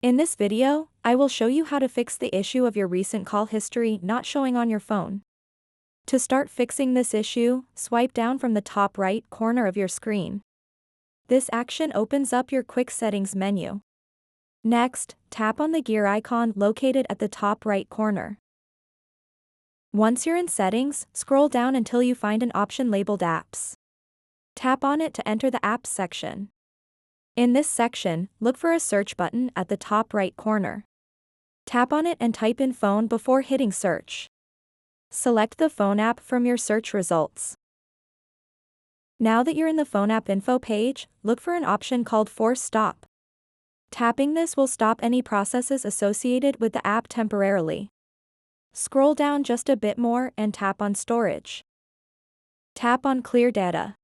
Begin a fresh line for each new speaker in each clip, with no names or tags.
In this video, I will show you how to fix the issue of your recent call history not showing on your phone. To start fixing this issue, swipe down from the top right corner of your screen. This action opens up your Quick Settings menu. Next, tap on the gear icon located at the top right corner. Once you're in Settings, scroll down until you find an option labeled Apps. Tap on it to enter the Apps section. In this section, look for a search button at the top right corner. Tap on it and type in phone before hitting search. Select the phone app from your search results. Now that you're in the phone app info page, look for an option called Force Stop. Tapping this will stop any processes associated with the app temporarily. Scroll down just a bit more and tap on Storage. Tap on Clear Data.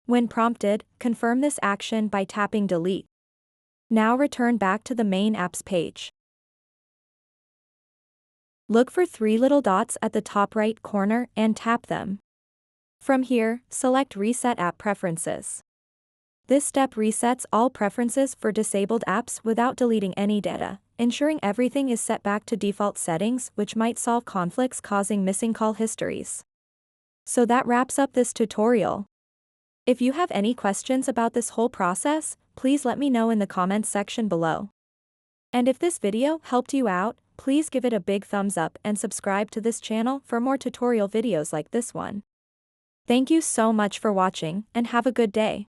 When prompted, confirm this action by tapping Delete. Now return back to the main apps page. Look for three little dots at the top right corner and tap them. From here, select Reset App Preferences. This step resets all preferences for disabled apps without deleting any data, ensuring everything is set back to default settings, which might solve conflicts causing missing call histories. So that wraps up this tutorial. If you have any questions about this whole process, please let me know in the comments section below. And if this video helped you out, please give it a big thumbs up and subscribe to this channel for more tutorial videos like this one. Thank you so much for watching and have a good day.